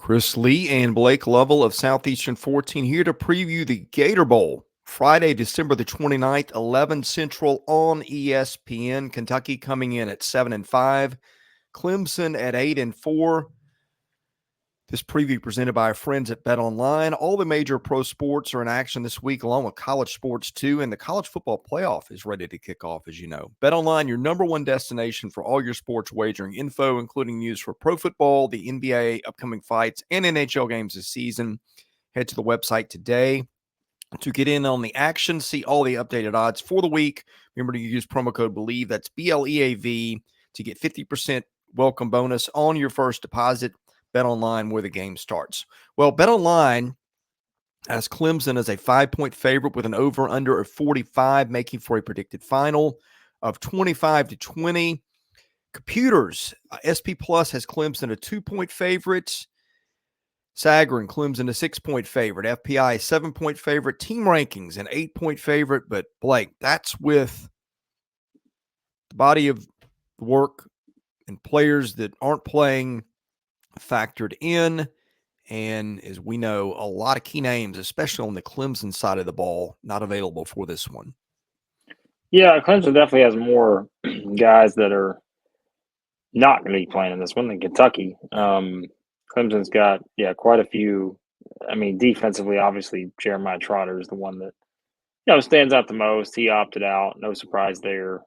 Lee and Blake Lovell of Southeastern 14 here to preview the Gator Bowl, Friday, December the 29th, 11 Central on ESPN. Kentucky coming in at 7-5, Clemson at 8-4. This preview presented by our friends at BetOnline. All the major pro sports are in action this week, along with college sports too, and the college football playoff is ready to kick off, as you know. BetOnline, your number one destination for all your sports wagering info, including news for pro football, the NBA, upcoming fights, and NHL games this season. Head to the website today to get in on the action, see all the updated odds for the week. Remember to use promo code BELIEVE, that's BLEAV, to get 50% welcome bonus on your first deposit. BetOnline, where the game starts. Well, BetOnline has Clemson as a 5-point favorite with an over-under of 45, making for a predicted final of 25-20. Computers, SP Plus has Clemson a 2-point favorite. Sagarin, Clemson a 6-point favorite. FPI, a 7-point favorite. Team rankings, an 8-point favorite. But, Blake, that's with the body of work and players that aren't playing factored in, and as we know, a lot of key names, especially on the Clemson side of the ball, not available for this one. Yeah, Clemson definitely has more guys that are not going to be playing in this one than Kentucky. Clemson's got, quite a few. I mean, defensively, obviously, Jeremiah Trotter is the one that, stands out the most. He opted out. No surprise there.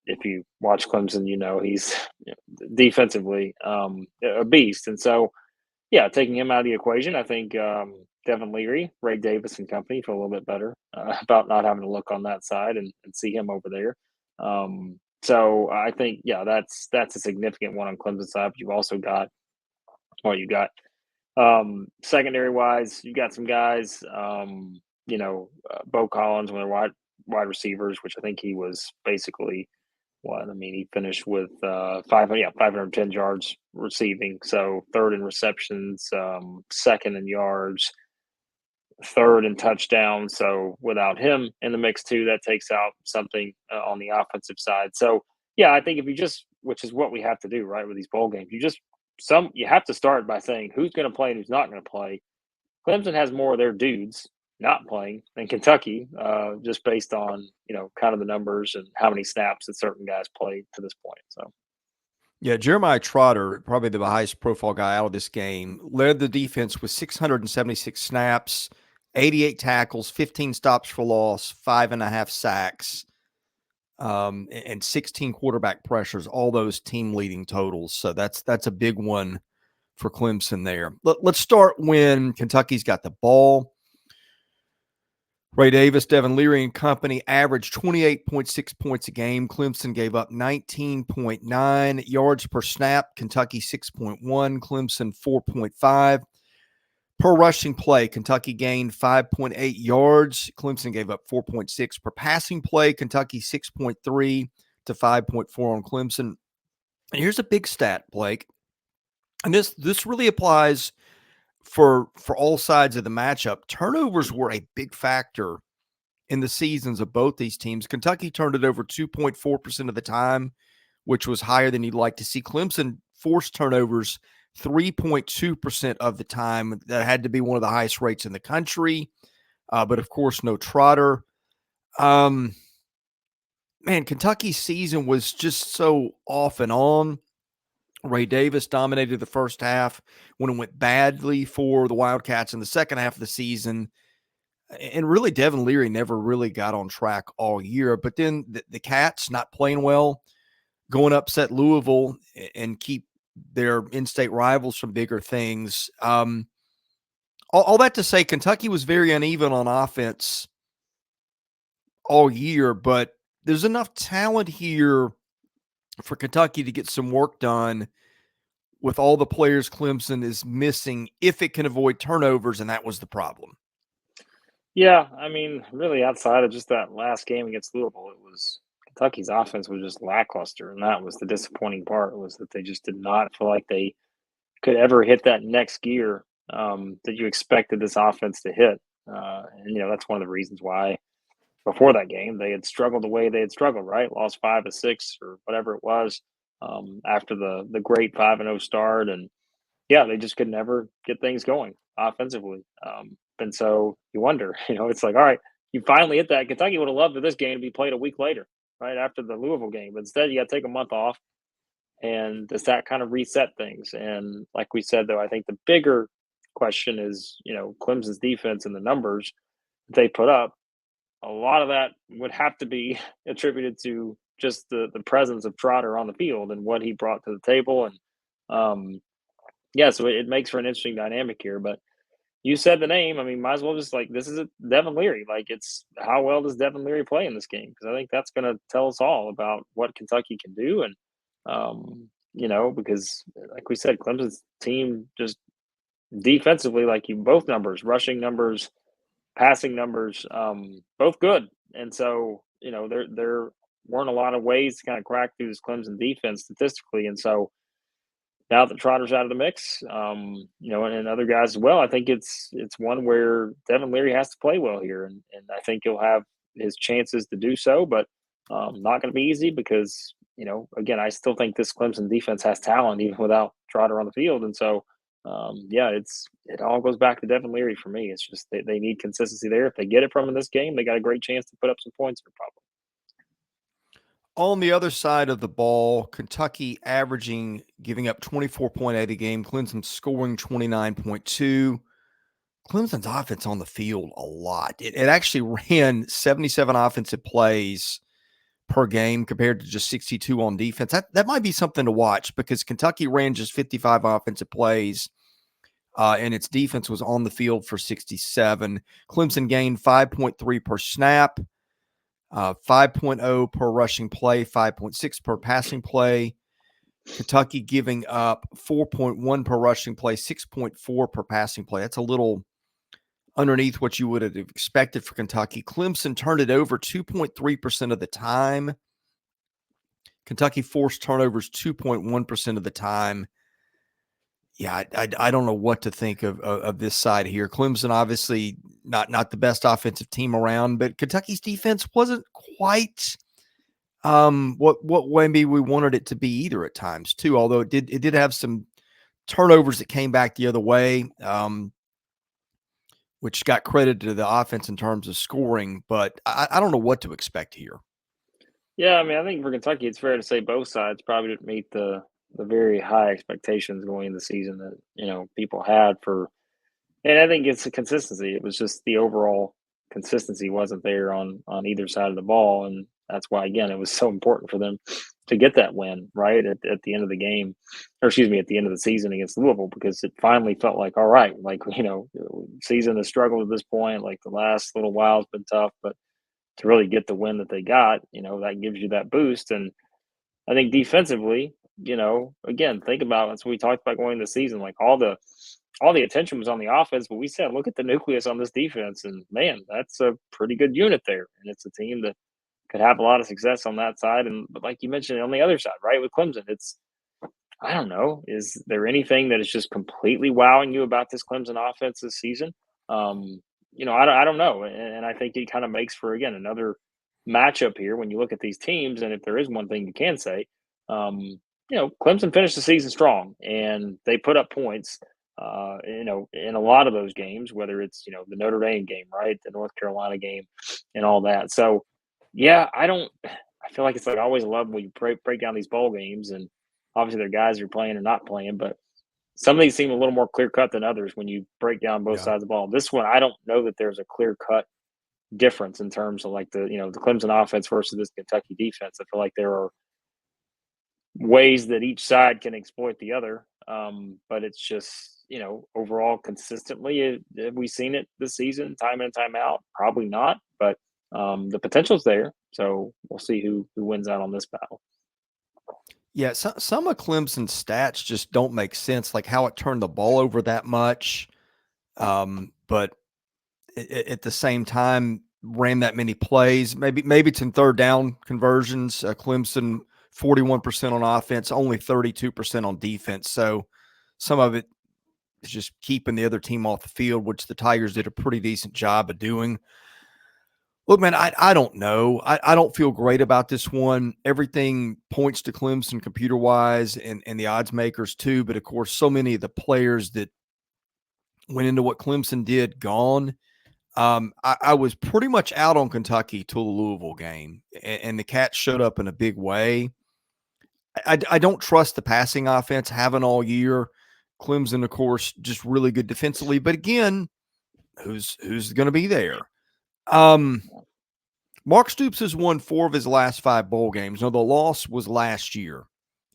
If you watch Clemson, he's defensively a beast. And so, taking him out of the equation, I think Devin Leary, Ray Davis and company feel a little bit better about not having to look on that side and see him over there. So I think, that's a significant one on Clemson's side. But you've also got, secondary wise, you've got some guys, Bo Collins, one of their wide receivers, which I think he was basically he finished with 510 yards receiving. So third in receptions, second in yards, third in touchdowns. So without him in the mix too, that takes out something on the offensive side. So I think if you just, which is what we have to do, right, with these bowl games, you have to start by saying who's going to play and who's not going to play. Clemson has more of their dudes not playing than Kentucky, just based on, kind of the numbers and how many snaps that certain guys played to this point. So, yeah, Jeremiah Trotter, probably the highest profile guy out of this game, led the defense with 676 snaps, 88 tackles, 15 stops for loss, 5.5 sacks, and 16 quarterback pressures, all those team leading totals. So that's a big one for Clemson there. Let's start when Kentucky's got the ball. Ray Davis, Devin Leary and company averaged 28.6 points a game. Clemson gave up 19.9 yards per snap. Kentucky 6.1, Clemson 4.5. Per rushing play, Kentucky gained 5.8 yards. Clemson gave up 4.6 per passing play. Kentucky 6.3 to 5.4 on Clemson. And here's a big stat, Blake. And this really applies for all sides of the matchup. Turnovers were a big factor in the seasons of both these teams. Kentucky turned it over 2.4% of the time, which was higher than you'd like to see. Clemson forced turnovers 3.2% of the time. That had to be one of the highest rates in the country. But of course, no Trotter. Kentucky's season was just so off and on. Ray Davis dominated the first half when it went badly for the Wildcats in the second half of the season. And really, Devin Leary never really got on track all year. But then the Cats not playing well, going upset Louisville and keep their in-state rivals from bigger things. All that to say, Kentucky was very uneven on offense all year, but there's enough talent here for Kentucky to get some work done with all the players Clemson is missing if it can avoid turnovers, and that was the problem. Yeah, I mean, really outside of just that last game against Louisville, it was Kentucky's offense was just lackluster, and that was the disappointing part, was that they just did not feel like they could ever hit that next gear that you expected this offense to hit. And that's one of the reasons why before that game they had struggled the way they had struggled, right? Lost 5 of 6 or whatever it was after the great 5-0 start, and yeah, they just could never get things going offensively. And so you wonder, it's like, all right, you finally hit that. Kentucky would have loved for this game to be played a week later, right after the Louisville game. But instead, you got to take a month off, and does that kind of reset things? And like we said, though, I think the bigger question is, Clemson's defense and the numbers they put up. A lot of that would have to be attributed to just the presence of Trotter on the field and what he brought to the table. And yeah, so it makes for an interesting dynamic here. But you said the name. I mean, might as well just like this is a Devin Leary. Like, it's how well does Devin Leary play in this game? Because I think that's going to tell us all about what Kentucky can do. And because like we said, Clemson's team just defensively, like you, both numbers, rushing numbers, passing numbers, both good. And so there weren't a lot of ways to kind of crack through this Clemson defense statistically. And so now that Trotter's out of the mix, and other guys as well, I think it's one where Devin Leary has to play well here, and I think he'll have his chances to do so, but not going to be easy because again, I still think this Clemson defense has talent even without Trotter on the field, and so yeah, it all goes back to Devin Leary for me. It's just they need consistency there. If they get it from in this game, they got a great chance to put up some points. Probably. On the other side of the ball, Kentucky giving up 24.8 a game, Clemson scoring 29.2. Clemson's offense on the field a lot. It actually ran 77 offensive plays per game compared to just 62 on defense. That might be something to watch because Kentucky ran just 55 offensive plays, and its defense was on the field for 67. Clemson gained 5.3 per snap. 5.0 per rushing play, 5.6 per passing play. Kentucky giving up 4.1 per rushing play, 6.4 per passing play. That's a little underneath what you would have expected for Kentucky. Clemson turned it over 2.3% of the time. Kentucky forced turnovers 2.1% of the time. Yeah, I don't know what to think of this side here. Clemson obviously not the best offensive team around, but Kentucky's defense wasn't quite what maybe we wanted it to be either at times too. Although it did have some turnovers that came back the other way, which got credit to the offense in terms of scoring. But I don't know what to expect here. Yeah, I mean, I think for Kentucky, it's fair to say both sides probably didn't meet the very high expectations going into the season that people had for. And I think it's a consistency. It was just the overall consistency wasn't there on either side of the ball, and that's why again it was so important for them to get that win right at the end of the game, or excuse me, at the end of the season against Louisville, because it finally felt like all right, like season has struggled at this point. Like the last little while has been tough, but to really get the win that they got, that gives you that boost. And I think defensively, again, think about that's what we talked about going into the season. Like all the attention was on the offense, but we said, look at the nucleus on this defense, and man, that's a pretty good unit there. And it's a team that could have a lot of success on that side. And but like you mentioned on the other side, right, with Clemson, it's I don't know, is there anything that is just completely wowing you about this Clemson offense this season? I don't know, and I think it kind of makes for again another matchup here when you look at these teams. And if there is one thing you can say, Clemson finished the season strong and they put up points. In a lot of those games, whether it's the Notre Dame game, right, the North Carolina game, and all that. So, yeah, I feel like it's like I always love when you break down these bowl games, and obviously there are guys who are playing and not playing, but some of these seem a little more clear cut than others when you break down both Yeah. sides of the ball. This one, I don't know that there's a clear cut difference in terms of like the Clemson offense versus this Kentucky defense. I feel like there are ways that each side can exploit the other, but it's just overall consistently. Have we seen it this season, time in and time out? Probably not, but the potential's there. So we'll see who wins out on this battle. Yeah, some of Clemson's stats just don't make sense, like how it turned the ball over that much, but at the same time ran that many plays. Maybe it's in third down conversions. Clemson 41% on offense, only 32% on defense. So some of it is just keeping the other team off the field, which the Tigers did a pretty decent job of doing. Look, man, I don't know. I don't feel great about this one. Everything points to Clemson computer wise and the odds makers too. But of course, so many of the players that went into what Clemson did gone. I was pretty much out on Kentucky till the Louisville game, and the Cats showed up in a big way. I don't trust the passing offense having all year. Clemson, of course, just really good defensively. But again, who's going to be there? Mark Stoops has won 4 of his last 5 bowl games. Now, the loss was last year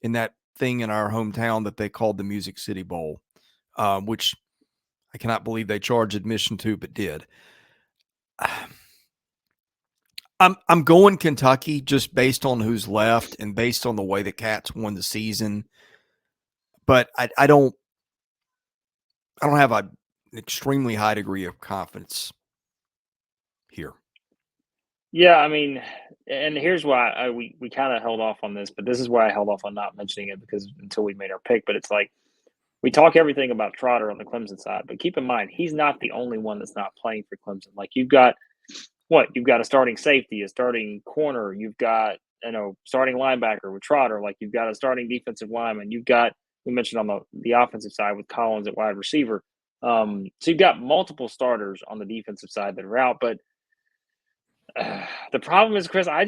in that thing in our hometown that they called the Music City Bowl, which I cannot believe they charged admission to, but did. I'm going Kentucky just based on who's left and based on the way the Cats won the season. But I don't have an extremely high degree of confidence here. Yeah, I mean, and here's why we kind of held off on this, but this is why I held off on not mentioning it because until we made our pick. But it's like we talk everything about Trotter on the Clemson side, but keep in mind he's not the only one that's not playing for Clemson. Like you've got you've got a starting safety, a starting corner, you've got starting linebacker with Trotter, like you've got a starting defensive lineman, you've got we mentioned on the offensive side with Collins at wide receiver. So you've got multiple starters on the defensive side that are out, but the problem is, Chris, I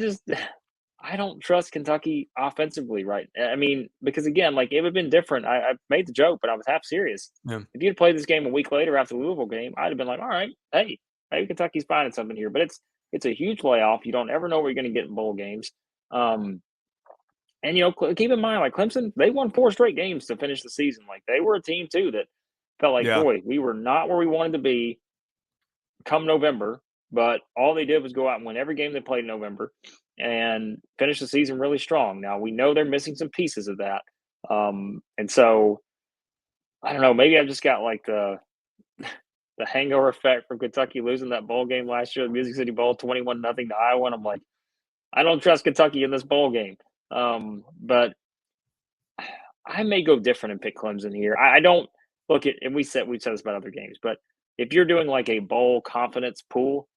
don't trust Kentucky offensively, right? I mean, because again, like it would have been different. I made the joke, but I was half serious. Yeah. If you'd played this game a week later after the Louisville game, I'd have been like, all right, hey, maybe Kentucky's finding something here. But it's a huge playoff. You don't ever know where you're going to get in bowl games. And keep in mind, like Clemson, they won 4 straight games to finish the season. Like they were a team too that felt like, boy, we were not where we wanted to be come November. But all they did was go out and win every game they played in November and finish the season really strong. Now, we know they're missing some pieces of that. And so, I don't know, maybe I've just got like the hangover effect from Kentucky losing that bowl game last year, the Music City Bowl, 21-0 to Iowa. And I'm like, I don't trust Kentucky in this bowl game. But I may go different and pick Clemson here. I don't look at, and we've said this about other games, but if you're doing like a bowl confidence pool,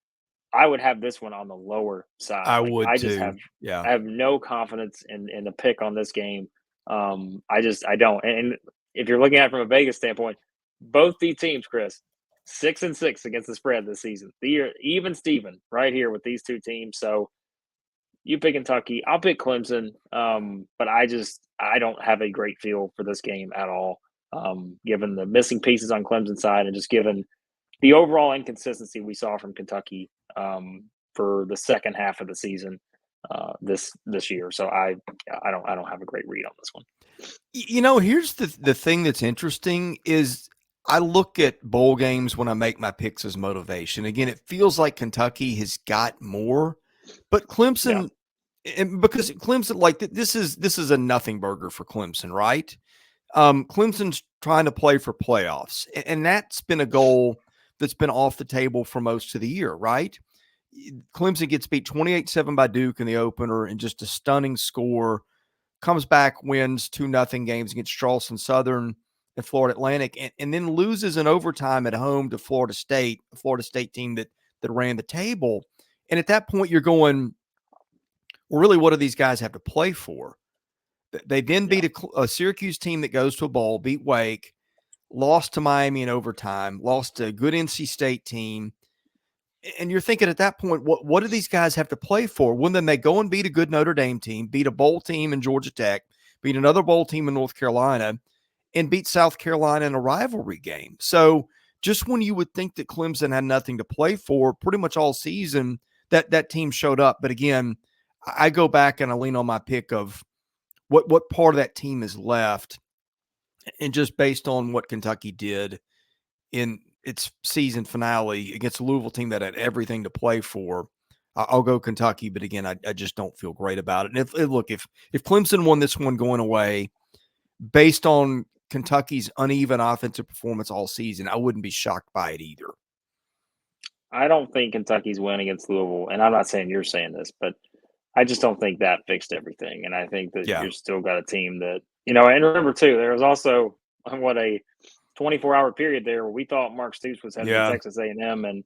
I would have this one on the lower side. I would I too. I have no confidence in the pick on this game. I don't. And if you're looking at it from a Vegas standpoint, both these teams, Chris, 6-6 against the spread this season. Even Steven right here with these two teams. So you pick Kentucky, I'll pick Clemson. But I don't have a great feel for this game at all. Given the missing pieces on Clemson side and just given the overall inconsistency we saw from Kentucky for the second half of the season this year. So I don't have a great read on this one. Here's the thing that's interesting is I look at bowl games when I make my picks as motivation. Again, it feels like Kentucky has got more, but Clemson, and because Clemson, like this is a nothing burger for Clemson, right? Clemson's trying to play for playoffs, and that's been a goal that's been off the table for most of the year, right? Clemson gets beat 28-7 by Duke in the opener and just a stunning score, comes back, wins 2-0 games against Charleston Southern and Florida Atlantic, and then loses in overtime at home to Florida State, a Florida State team that ran the table. And at that point, you're going, well, really, what do these guys have to play for? They then beat a Syracuse team that goes to a bowl, beat Wake, lost to Miami in overtime, lost to a good NC State team. And you're thinking at that point, what do these guys have to play for? Well, then they go and beat a good Notre Dame team, beat a bowl team in Georgia Tech, beat another bowl team in North Carolina, and beat South Carolina in a rivalry game. So just when you would think that Clemson had nothing to play for pretty much all season, that team showed up. But again, I go back and I lean on my pick of what part of that team is left. And just based on what Kentucky did in its season finale against a Louisville team that had everything to play for, I'll go Kentucky. But again, I just don't feel great about it. And if Clemson won this one going away, based on Kentucky's uneven offensive performance all season, I wouldn't be shocked by it either. I don't think Kentucky's win against Louisville, and I'm not saying you're saying this, but I just don't think that fixed everything. And I think that you're still got a team that, and remember too, there was also a 24-hour period there where we thought Mark Stoops was headed to Texas A&M, and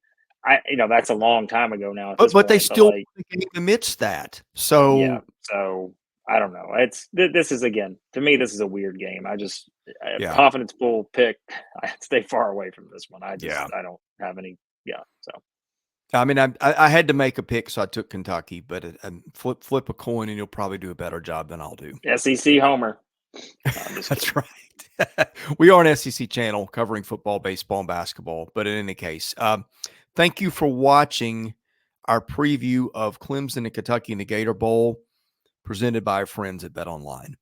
that's a long time ago now at But this but they point. But still like, won the game amidst that. yeah. So So I don't know. This is, again, to me, this is a weird game. yeah, Confidence pool pick. I stay far away from this one. yeah. I don't have any. Yeah. So I mean, I had to make a pick, so I took Kentucky. But flip a coin, and you'll probably do a better job than I'll do. SEC homer. No, I'm just That's kidding. right. We are an SEC channel covering football, baseball, and basketball. But in any case, thank you for watching our preview of Clemson and Kentucky in the Gator Bowl, presented by our friends at BetOnline.